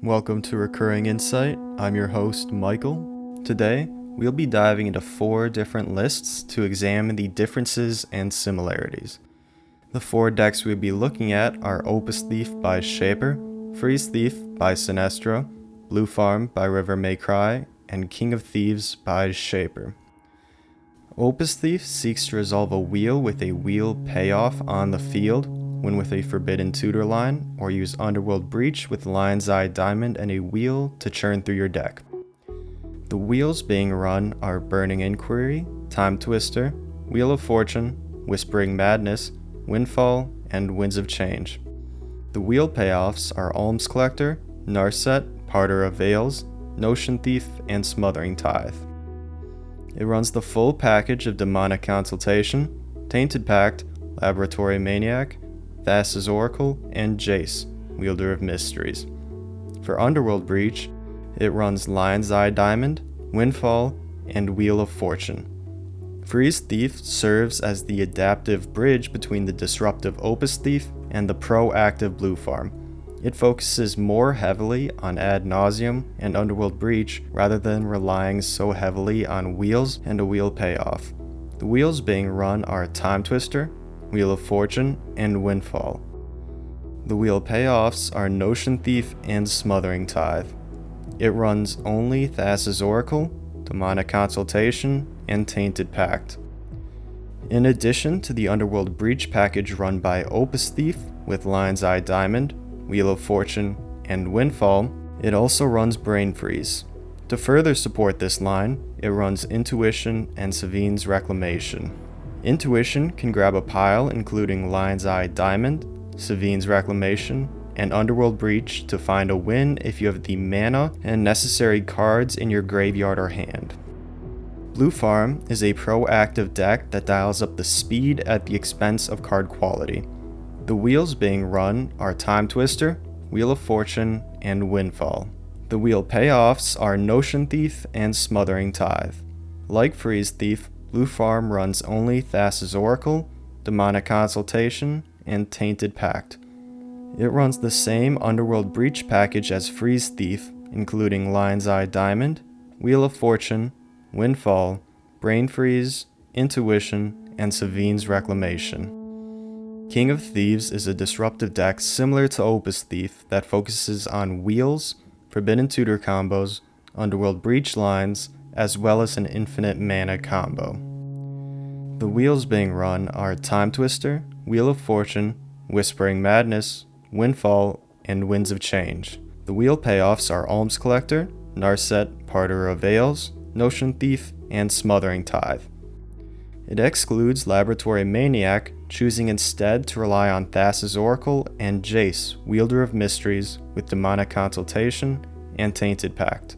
Welcome to Recurring Insight. I'm your host, Michael. Today, we'll be diving into 4 different lists to examine the differences and similarities. The 4 decks we'll be looking at are Opus Thief by Shaper, Freeze Thief by Sinestro, Blue Farm by River May Cry, and King of Thieves by Shaper. Opus Thief seeks to resolve a wheel with a wheel payoff on the field when with a Forbidden Tutor line, or use Underworld Breach with Lion's Eye Diamond and a wheel to churn through your deck. The wheels being run are Burning Inquiry, Time Twister, Wheel of Fortune, Whispering Madness, Windfall, and Winds of Change. The wheel payoffs are Alms Collector, Narset, Parter of Veils, Notion Thief, and Smothering Tithe. It runs the full package of Demonic Consultation, Tainted Pact, Laboratory Maniac, Thassa's Oracle, and Jace, Wielder of Mysteries. For Underworld Breach, it runs Lion's Eye Diamond, Windfall, and Wheel of Fortune. Freeze Thief serves as the adaptive bridge between the disruptive Opus Thief and the proactive Blue Farm. It focuses more heavily on Ad Nauseam and Underworld Breach rather than relying so heavily on wheels and a wheel payoff. The wheels being run are Time Twister, Wheel of Fortune, and Windfall. The wheel payoffs are Notion Thief and Smothering Tithe. It runs only Thassa's Oracle, Demonic Consultation, and Tainted Pact. In addition to the Underworld Breach package run by Opus Thief with Lion's Eye Diamond, Wheel of Fortune, and Windfall, it also runs Brain Freeze. To further support this line, it runs Intuition and Savine's Reclamation. Intuition can grab a pile including Lion's Eye Diamond, Savine's Reclamation, and Underworld Breach to find a win if you have the mana and necessary cards in your graveyard or hand. Blue Farm is a proactive deck that dials up the speed at the expense of card quality. The wheels being run are Time Twister, Wheel of Fortune, and Windfall. The wheel payoffs are Notion Thief and Smothering Tithe. Like Freeze Thief, Blue Farm runs only Thassa's Oracle, Demonic Consultation, and Tainted Pact. It runs the same Underworld Breach package as Freeze Thief, including Lion's Eye Diamond, Wheel of Fortune, Windfall, Brain Freeze, Intuition, and Savine's Reclamation. King of Thieves is a disruptive deck similar to Opus Thief that focuses on wheels, Forbidden Tutor combos, Underworld Breach lines, as well as an infinite mana combo. The wheels being run are Time Twister, Wheel of Fortune, Whispering Madness, Windfall, and Winds of Change. The wheel payoffs are Alms Collector, Narset, Parter of Veils, Notion Thief, and Smothering Tithe. It excludes Laboratory Maniac, choosing instead to rely on Thassa's Oracle and Jace, Wielder of Mysteries, with Demonic Consultation and Tainted Pact.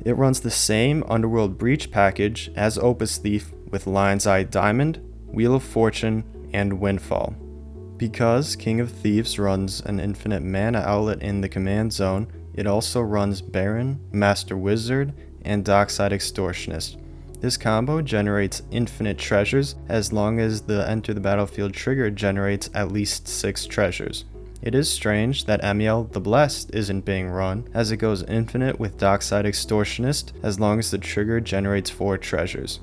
It runs the same Underworld Breach package as Opus Thief with Lion's Eye Diamond, Wheel of Fortune, and Windfall. Because King of Thieves runs an infinite mana outlet in the command zone, it also runs Baron, Master Wizard, and Dockside Extortionist. This combo generates infinite treasures as long as the Enter the Battlefield trigger generates at least 6 treasures. It is strange that Emiel the Blessed isn't being run, as it goes infinite with Dockside Extortionist as long as the trigger generates 4 treasures.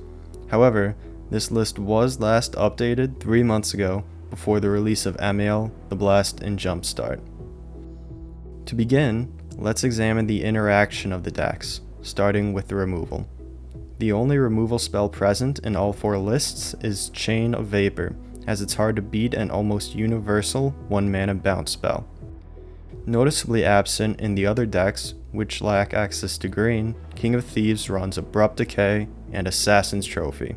However, this list was last updated 3 months ago before the release of Emiel the Blessed in Jumpstart. To begin, let's examine the interaction of the decks, starting with the removal. The only removal spell present in all 4 lists is Chain of Vapor, as it's hard to beat an almost universal 1-mana bounce spell. Noticeably absent in the other decks, which lack access to green, King of Thieves runs Abrupt Decay and Assassin's Trophy.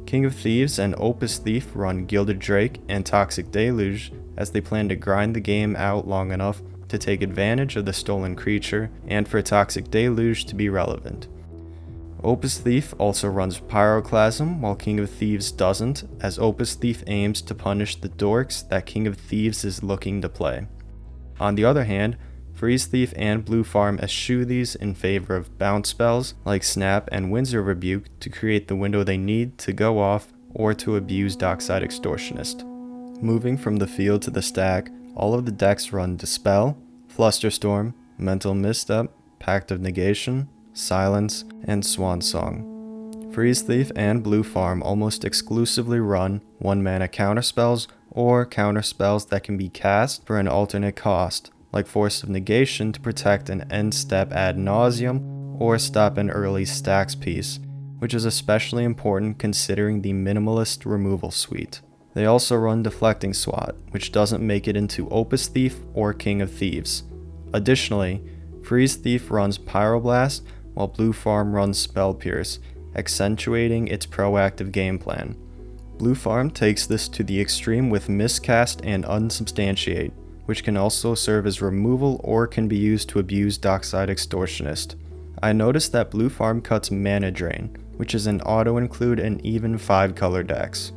King of Thieves and Opus Thief run Gilded Drake and Toxic Deluge, as they plan to grind the game out long enough to take advantage of the stolen creature and for Toxic Deluge to be relevant. Opus Thief also runs Pyroclasm, while King of Thieves doesn't, as Opus Thief aims to punish the dorks that King of Thieves is looking to play. On the other hand, Freeze Thief and Blue Farm eschew these in favor of bounce spells like Snap and Winds of Rebuke to create the window they need to go off or to abuse Dockside Extortionist. Moving from the field to the stack, all of the decks run Dispel, Flusterstorm, Mental Misstep, Pact of Negation, Silence, and Swan Song. Freeze Thief and Blue Farm almost exclusively run 1-mana counterspells or counterspells that can be cast for an alternate cost, like Force of Negation to protect an end step ad nauseum or stop an early stacks piece, which is especially important considering the minimalist removal suite. They also run Deflecting Swat, which doesn't make it into Opus Thief or King of Thieves. Additionally, Freeze Thief runs Pyroblast, while Blue Farm runs Spell Pierce, accentuating its proactive game plan. Blue Farm takes this to the extreme with Miscast and Unsubstantiate, which can also serve as removal or can be used to abuse Dockside Extortionist. I noticed that Blue Farm cuts Mana Drain, which is an auto-include in even 5-color decks.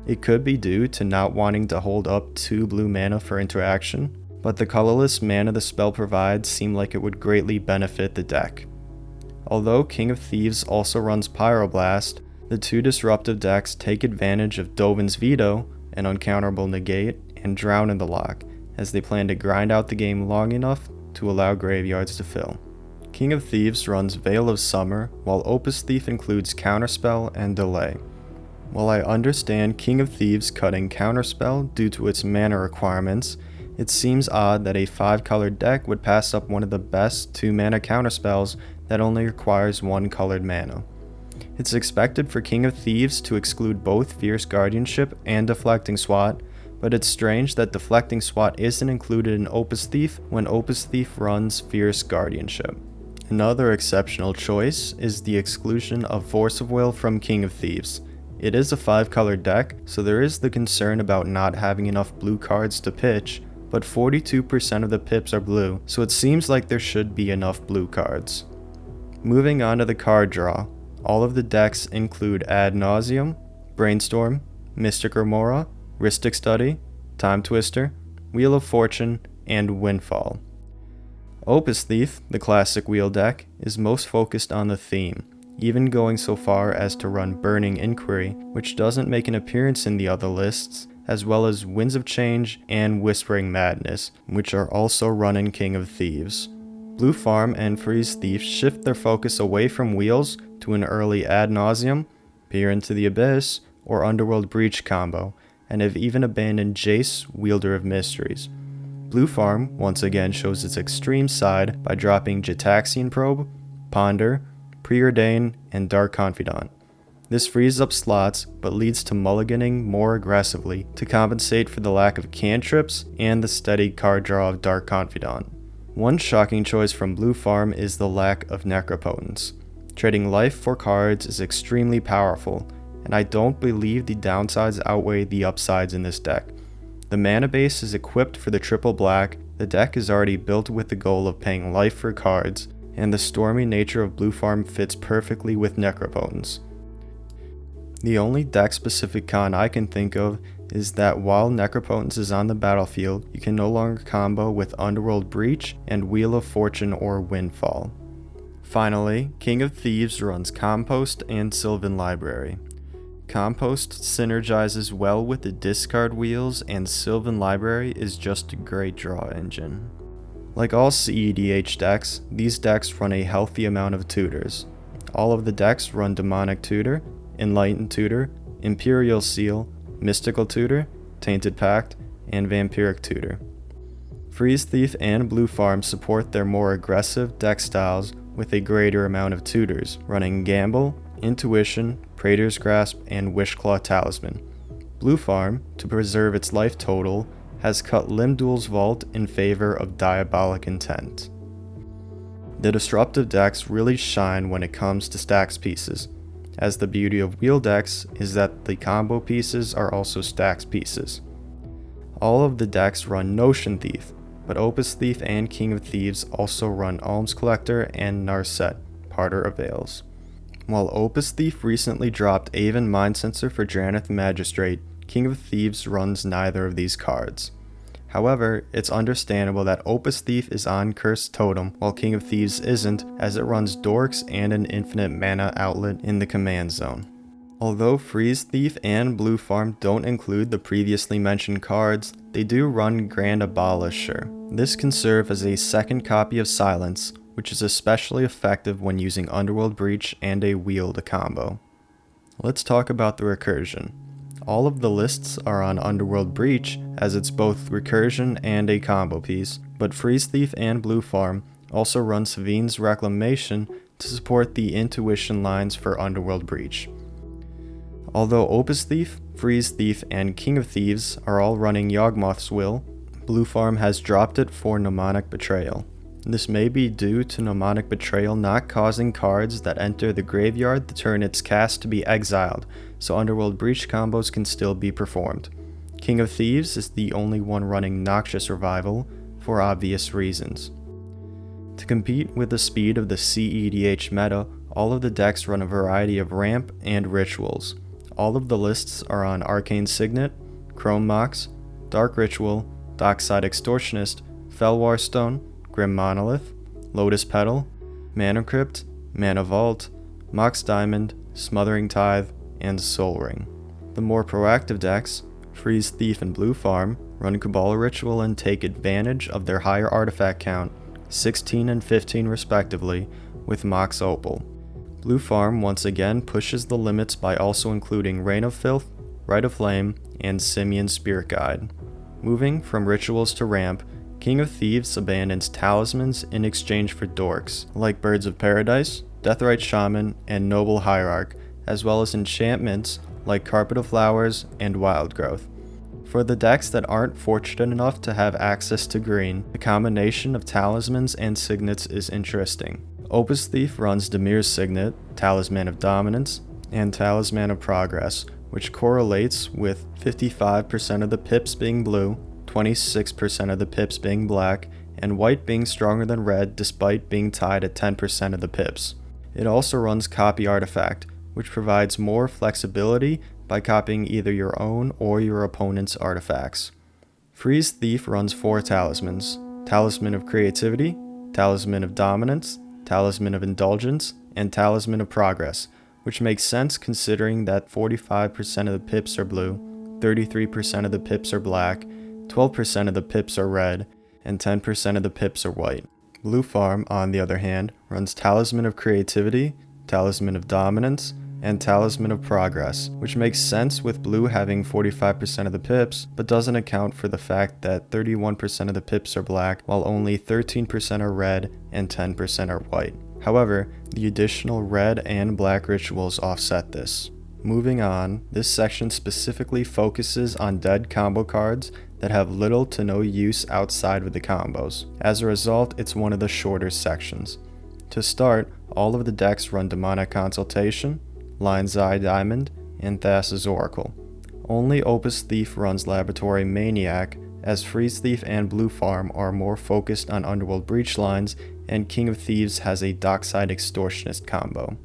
It could be due to not wanting to hold up 2 blue mana for interaction, but the colorless mana the spell provides seem like it would greatly benefit the deck. Although King of Thieves also runs Pyroblast, the 2 disruptive decks take advantage of Dovin's Veto, an uncounterable negate, and Drown in the Loch, as they plan to grind out the game long enough to allow graveyards to fill. King of Thieves runs Veil of Summer, while Opus Thief includes Counterspell and Delay. While I understand King of Thieves cutting Counterspell due to its mana requirements, it seems odd that a 5-colored deck would pass up one of the best 2-mana counterspells that only requires 1 colored mana. It's expected for King of Thieves to exclude both Fierce Guardianship and Deflecting Swat, but it's strange that Deflecting Swat isn't included in Opus Thief when Opus Thief runs Fierce Guardianship. Another exceptional choice is the exclusion of Force of Will from King of Thieves. It is a 5-color deck, so there is the concern about not having enough blue cards to pitch, but 42% of the pips are blue, so it seems like there should be enough blue cards. Moving on to the card draw, all of the decks include Ad Nauseam, Brainstorm, Mystic Remora, Rhystic Study, Time Twister, Wheel of Fortune, and Windfall. Opus Thief, the classic wheel deck, is most focused on the theme, even going so far as to run Burning Inquiry, which doesn't make an appearance in the other lists, as well as Winds of Change and Whispering Madness, which are also run in King of Thieves. Blue Farm and Freeze Thief shift their focus away from wheels to an early Ad Nauseam, Peer into the Abyss, or Underworld Breach combo, and have even abandoned Jace, Wielder of Mysteries. Blue Farm once again shows its extreme side by dropping Gitaxian Probe, Ponder, Preordain, and Dark Confidant. This frees up slots, but leads to mulliganing more aggressively to compensate for the lack of cantrips and the steady card draw of Dark Confidant. One shocking choice from Blue Farm is the lack of Necropotence. Trading life for cards is extremely powerful, and I don't believe the downsides outweigh the upsides in this deck. The mana base is equipped for the triple black, the deck is already built with the goal of paying life for cards, and the stormy nature of Blue Farm fits perfectly with Necropotence. The only deck-specific con I can think of is that while Necropotence is on the battlefield, you can no longer combo with Underworld Breach and Wheel of Fortune or Windfall. Finally, King of Thieves runs Compost and Sylvan Library. Compost synergizes well with the discard wheels, and Sylvan Library is just a great draw engine. Like all CEDH decks, these decks run a healthy amount of tutors. All of the decks run Demonic Tutor, Enlightened Tutor, Imperial Seal, Mystical Tutor, Tainted Pact, and Vampiric Tutor. Freeze Thief and Blue Farm support their more aggressive deck styles with a greater amount of tutors, running Gamble, Intuition, Praetor's Grasp, and Wishclaw Talisman. Blue Farm, to preserve its life total, has cut Lim-Dûl's Vault in favor of Diabolic Intent. The disruptive decks really shine when it comes to stacks pieces, as the beauty of wheel decks is that the combo pieces are also stacks pieces. All of the decks run Notion Thief, but Opus Thief and King of Thieves also run Alms Collector and Narset, Parter of Veils. While Opus Thief recently dropped Aven Mindcensor for Drannith Magistrate, King of Thieves runs neither of these cards. However, it's understandable that Opus Thief is on Cursed Totem while King of Thieves isn't, as it runs Dorks and an infinite mana outlet in the command zone. Although Freeze Thief and Blue Farm don't include the previously mentioned cards, they do run Grand Abolisher, This can serve as a second copy of Silence, which is especially effective when using Underworld Breach and a Wheel to combo. Let's talk about the recursion. All of the lists are on Underworld Breach, as it's both recursion and a combo piece, but Freeze Thief and Blue Farm also run Sevinne's Reclamation to support the intuition lines for Underworld Breach. Although Opus Thief, Freeze Thief, and King of Thieves are all running Yawgmoth's Will, Blue Farm has dropped it for Mnemonic Betrayal. This may be due to Mnemonic Betrayal not causing cards that enter the graveyard the turn it's cast to be exiled, so Underworld Breach combos can still be performed. King of Thieves is the only one running Noxious Revival, for obvious reasons. To compete with the speed of the CEDH meta, all of the decks run a variety of ramp and rituals. All of the lists are on Arcane Signet, Chrome Mox, Dark Ritual, Dockside Extortionist, Felwar Stone, Grim Monolith, Lotus Petal, Mana Crypt, Mana Vault, Mox Diamond, Smothering Tithe, and Sol Ring. The more proactive decks, Freeze Thief and Blue Farm, run Kabbalah Ritual and take advantage of their higher artifact count, 16 and 15 respectively, with Mox Opal. Blue Farm once again pushes the limits by also including Reign of Filth, Rite of Flame, and Simian Spirit Guide. Moving from rituals to ramp, King of Thieves abandons talismans in exchange for dorks, like Birds of Paradise, Deathrite Shaman, and Noble Hierarch, as well as enchantments like Carpet of Flowers and Wild Growth. For the decks that aren't fortunate enough to have access to green, the combination of talismans and signets is interesting. Opus Thief runs Dimir's Signet, Talisman of Dominance, and Talisman of Progress, which correlates with 55% of the pips being blue, 26% of the pips being black, and white being stronger than red despite being tied at 10% of the pips. It also runs Copy Artifact, which provides more flexibility by copying either your own or your opponent's artifacts. Freeze Thief runs 4 talismans: Talisman of Creativity, Talisman of Dominance, Talisman of Indulgence, and Talisman of Progress, which makes sense considering that 45% of the pips are blue, 33% of the pips are black, 12% of the pips are red, and 10% of the pips are white. Blue Farm, on the other hand, runs Talisman of Creativity, Talisman of Dominance, and Talisman of Progress, which makes sense with blue having 45% of the pips, but doesn't account for the fact that 31% of the pips are black, while only 13% are red and 10% are white. However, the additional red and black rituals offset this. Moving on, this section specifically focuses on dead combo cards that have little to no use outside of the combos. As a result, it's one of the shorter sections. To start, all of the decks run Demonic Consultation, Lion's Eye Diamond, and Thassa's Oracle. Only Opus Thief runs Laboratory Maniac, as Freeze Thief and Blue Farm are more focused on Underworld Breach lines, and King of Thieves has a Dockside Extortionist combo.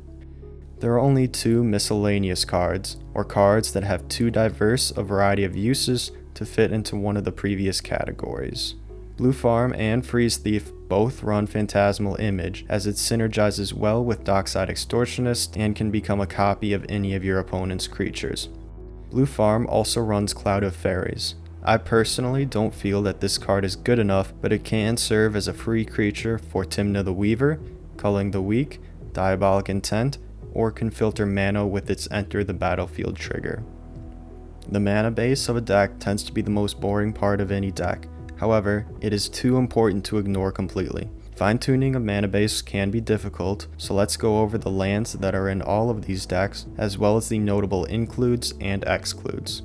There are only 2 miscellaneous cards, or cards that have too diverse a variety of uses to fit into one of the previous categories. Blue Farm and Freeze Thief both run Phantasmal Image, as it synergizes well with Dockside Extortionist and can become a copy of any of your opponent's creatures. Blue Farm also runs Cloud of Fairies. I personally don't feel that this card is good enough, but it can serve as a free creature for Tymna the Weaver, Culling the Weak, Diabolic Intent, or can filter mana with its Enter the Battlefield trigger. The mana base of a deck tends to be the most boring part of any deck. However, it is too important to ignore completely. Fine-tuning a mana base can be difficult, so let's go over the lands that are in all of these decks, as well as the notable includes and excludes.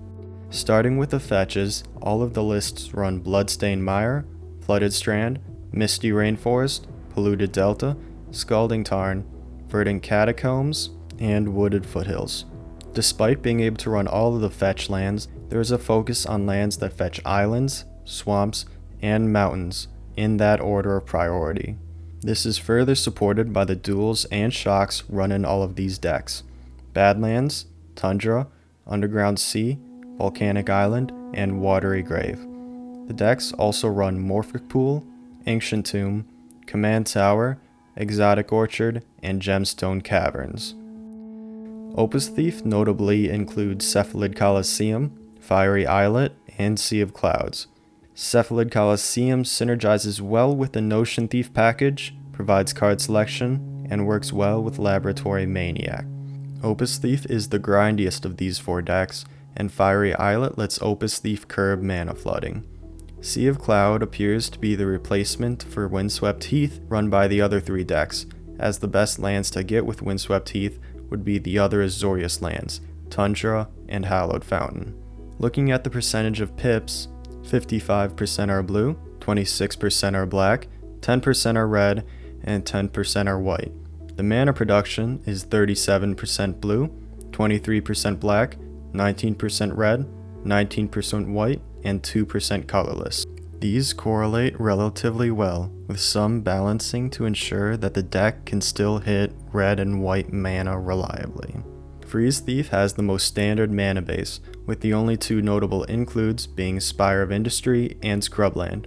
Starting with the fetches, all of the lists run Bloodstained Mire, Flooded Strand, Misty Rainforest, Polluted Delta, Scalding Tarn, Verdant Catacombs, and Wooded Foothills. Despite being able to run all of the fetch lands, there is a focus on lands that fetch islands, swamps, and mountains in that order of priority. This is further supported by the duels and shocks run in all of these decks: Badlands, Tundra, Underground Sea, Volcanic Island, and Watery Grave. The decks also run Morphic Pool, Ancient Tomb, Command Tower, Exotic Orchard, and Gemstone Caverns. Opus Thief notably includes Cephalid Coliseum, Fiery Islet, and Sea of Clouds. Cephalid Coliseum synergizes well with the Notion Thief package, provides card selection, and works well with Laboratory Maniac. Opus Thief is the grindiest of these 4 decks, and Fiery Islet lets Opus Thief curb mana flooding. Sea of Cloud appears to be the replacement for Windswept Heath run by the other 3 decks, as the best lands to get with Windswept Heath would be the other Azorius lands, Tundra and Hallowed Fountain. Looking at the percentage of pips, 55% are blue, 26% are black, 10% are red, and 10% are white. The mana production is 37% blue, 23% black, 19% red, 19% white, and 2% colorless. These correlate relatively well, with some balancing to ensure that the deck can still hit red and white mana reliably. Freeze Thief has the most standard mana base, with the only 2 notable includes being Spire of Industry and Scrubland.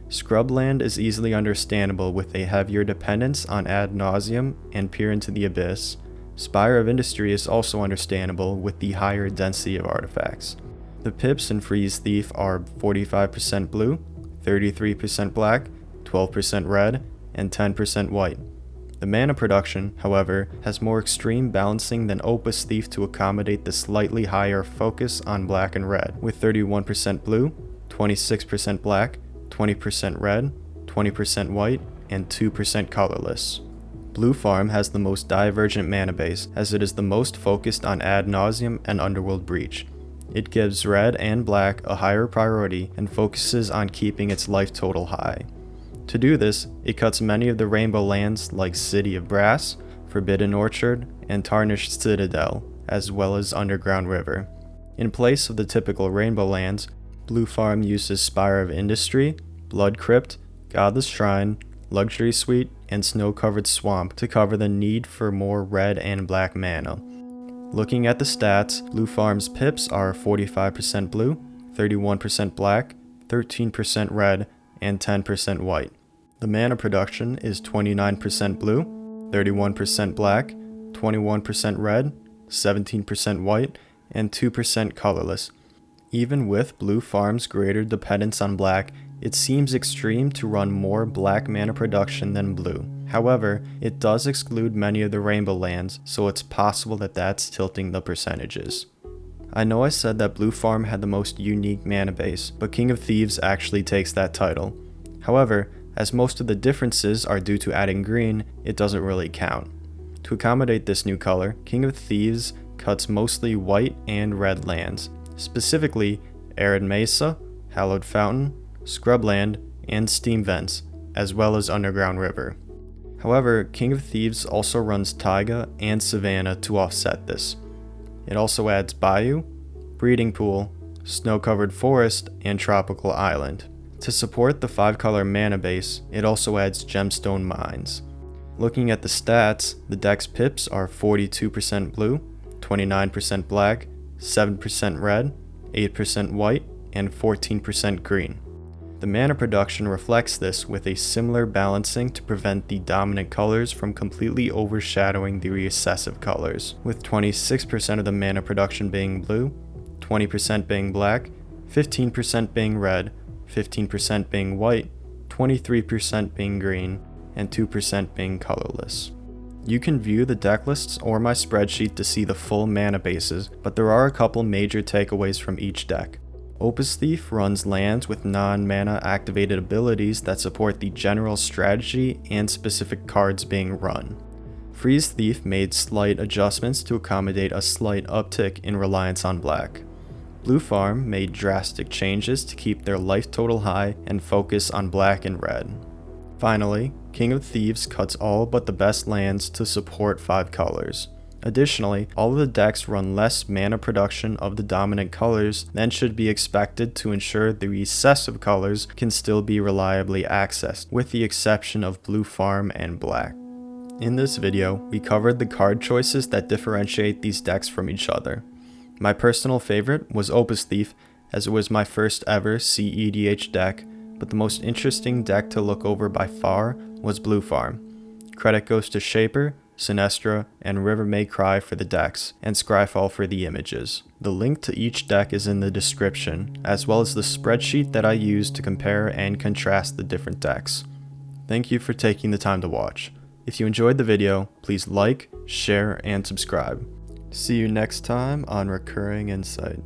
Scrubland is easily understandable with a heavier dependence on Ad Nauseam and Peer into the Abyss. Spire of Industry is also understandable with the higher density of artifacts. The pips in Freeze Thief are 45% blue, 33% black, 12% red, and 10% white. The mana production, however, has more extreme balancing than Opus Thief to accommodate the slightly higher focus on black and red, with 31% blue, 26% black, 20% red, 20% white, and 2% colorless. Blue Farm has the most divergent mana base, as it is the most focused on Ad Nauseam and Underworld Breach. It gives red and black a higher priority and focuses on keeping its life total high. To do this, it cuts many of the rainbow lands like City of Brass, Forbidden Orchard, and Tarnished Citadel, as well as Underground River. In place of the typical rainbow lands, Blue Farm uses Spire of Industry, Blood Crypt, Godless Shrine, Luxury Suite, and Snow-Covered Swamp to cover the need for more red and black mana. Looking at the stats, Blue Farm's pips are 45% blue, 31% black, 13% red, and 10% white. The mana production is 29% blue, 31% black, 21% red, 17% white, and 2% colorless. Even with Blue Farm's greater dependence on black, it seems extreme to run more black mana production than blue. However, it does exclude many of the rainbow lands, so it's possible that that's tilting the percentages. I know I said that Blue Farm had the most unique mana base, but King of Thieves actually takes that title. However, as most of the differences are due to adding green, it doesn't really count. To accommodate this new color, King of Thieves cuts mostly white and red lands, specifically Arid Mesa, Hallowed Fountain, Scrubland, and Steam Vents, as well as Underground River. However, King of Thieves also runs Taiga and Savannah to offset this. It also adds Bayou, Breeding Pool, Snow-Covered Forest, and Tropical Island. To support the 5-color mana base, it also adds Gemstone Mines. Looking at the stats, the deck's pips are 42% blue, 29% black, 7% red, 8% white, and 14% green. The mana production reflects this with a similar balancing to prevent the dominant colors from completely overshadowing the recessive colors, with 26% of the mana production being blue, 20% being black, 15% being red, 15% being white, 23% being green, and 2% being colorless. You can view the deck lists or my spreadsheet to see the full mana bases, but there are a couple major takeaways from each deck. Opus Thief runs lands with non-mana activated abilities that support the general strategy and specific cards being run. Freeze Thief made slight adjustments to accommodate a slight uptick in reliance on black. Blue Farm made drastic changes to keep their life total high and focus on black and red. Finally, King of Thieves cuts all but the best lands to support 5 colors. Additionally, all of the decks run less mana production of the dominant colors than should be expected to ensure the recessive colors can still be reliably accessed, with the exception of Blue Farm and Black. In this video, we covered the card choices that differentiate these decks from each other. My personal favorite was Opus Thief, as it was my first ever CEDH deck, but the most interesting deck to look over by far was Blue Farm. Credit goes to Shaper, Sinestra, and River May Cry for the decks, and Scryfall for the images. The link to each deck is in the description, as well as the spreadsheet that I used to compare and contrast the different decks. Thank you for taking the time to watch. If you enjoyed the video, please like, share, and subscribe. See you next time on Recurring Insight.